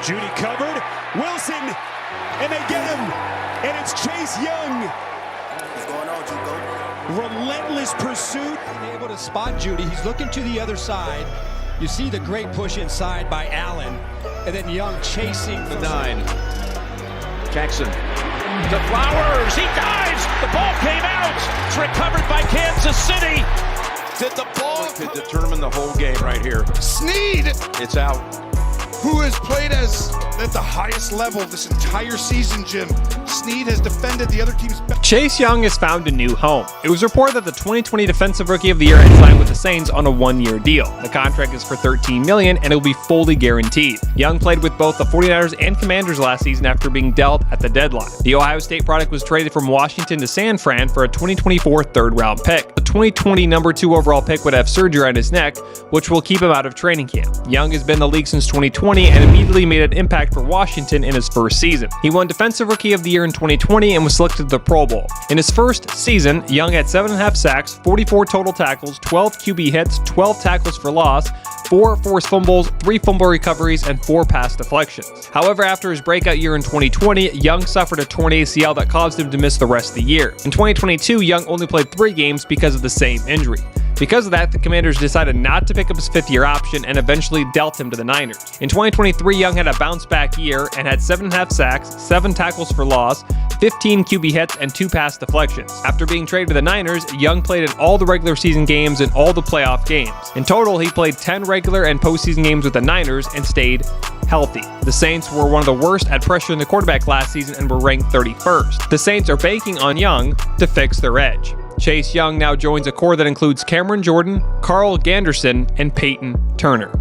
Judy covered, Wilson, and they get him, and it's Chase Young. What's going on, Juco? Relentless pursuit. Able to spot Judy, he's looking to the other side. You see the great push inside by Allen, and then Young chasing the 9. Jackson to Flowers, he dives, the ball came out, it's recovered by Kansas City. Did the ball Could determine the whole game right here. Sneed, It's out. who has played at the highest level this entire season, Jim. Sneed has defended the other team's best. Chase Young has found a new home. It was reported that the 2020 Defensive Rookie of the Year had signed with the Saints on a one-year deal. The contract is for $13 million and it will be fully guaranteed. Young played with both the 49ers and Commanders last season after being dealt at the deadline. The Ohio State product was traded from Washington to San Fran for a 2024 third-round pick. The 2020 number 2 overall pick would have surgery on his neck, which will keep him out of training camp. Young has been in the league since 2020 and immediately made an impact for Washington in his first season. He won Defensive Rookie of the Year in 2020 and was selected to the Pro Bowl. In his first season, Young had 7.5 sacks, 44 total tackles, 12 QB hits, 12 tackles for loss, 4 forced fumbles, 3 fumble recoveries, and 4 pass deflections. However, after his breakout year in 2020, Young suffered a torn ACL that caused him to miss the rest of the year. In 2022, Young only played 3 games because of the same injury. Because of that, the Commanders decided not to pick up his 5th-year option and eventually dealt him to the Niners. In 2023, Young had a bounce-back year and had 7.5 sacks, 7 tackles for loss, 15 QB hits, and 2 pass deflections. After being traded to the Niners, Young played in all the regular season games and all the playoff games. In total, he played 10 regular and postseason games with the Niners and stayed healthy. The Saints were one of the worst at pressuring the quarterback last season and were ranked 31st. The Saints are banking on Young to fix their edge. Chase Young now joins a core that includes Cameron Jordan, Carl Ganderson, and Peyton Turner.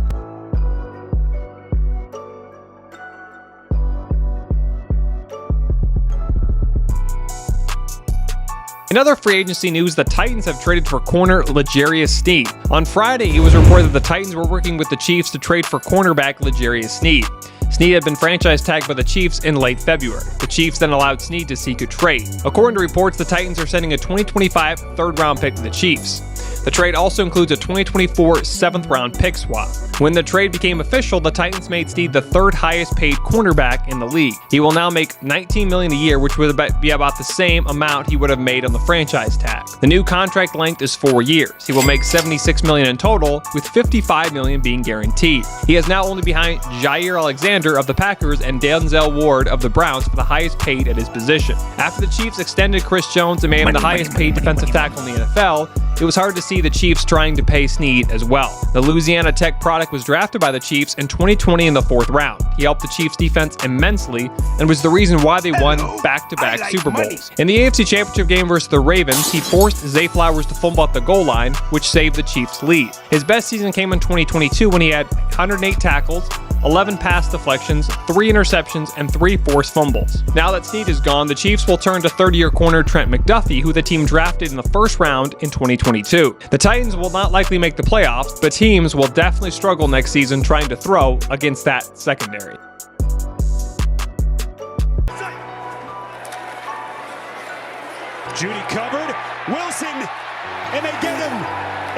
In other free agency news, the Titans have traded for corner Jarius Sneed. On Friday, it was reported that the Titans were working with the Chiefs to trade for cornerback Jarius Sneed. Sneed had been franchise tagged by the Chiefs in late February. The Chiefs then allowed Sneed to seek a trade. According to reports, the Titans are sending a 2025 third-round pick to the Chiefs. The trade also includes a 2024 7th-round pick swap. When the trade became official, the Titans made Sneed the 3rd highest-paid cornerback in the league. He will now make $19 million a year, which would be about the same amount he would have made on the franchise tag. The new contract length is 4 years. He will make $76 million in total, with $55 million being guaranteed. He is now only behind Jair Alexander of the Packers and Denzel Ward of the Browns for the highest paid at his position. After the Chiefs extended Chris Jones and made him the highest paid defensive tackle in the NFL, it was hard to see the Chiefs trying to pay Sneed as well. The Louisiana Tech product was drafted by the Chiefs in 2020 in the 4th round. He helped the Chiefs defense immensely and was the reason why they won back-to-back Super Bowls. In the AFC Championship game versus the Ravens, he forced Zay Flowers to fumble at the goal line, which saved the Chiefs' lead. His best season came in 2022 when he had 108 tackles, 11 pass deflections, 3 interceptions, and 3 forced fumbles. Now that Sneed is gone, the Chiefs will turn to 3rd-year corner Trent McDuffie, who the team drafted in the 1st round in 2022. The Titans will not likely make the playoffs, but teams will definitely struggle next season trying to throw against that secondary. Judy covered, Wilson, and they get him,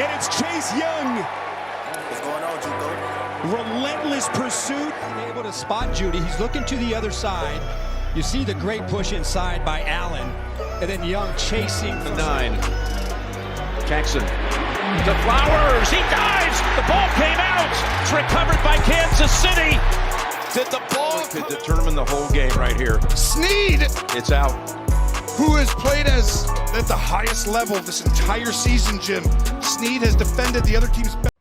and it's Chase Young. What's going on, Juco? Relentless pursuit. able to spot Judy, he's looking to the other side. You see the great push inside by Allen, and then Young chasing the 9. Jackson to Flowers, he dives, the ball came out, it's recovered by Kansas City. Did the ball Could determine the whole game right here. Sneed, It's out. who has played at the highest level this entire season, Jim. Sneed has defended the other team's best.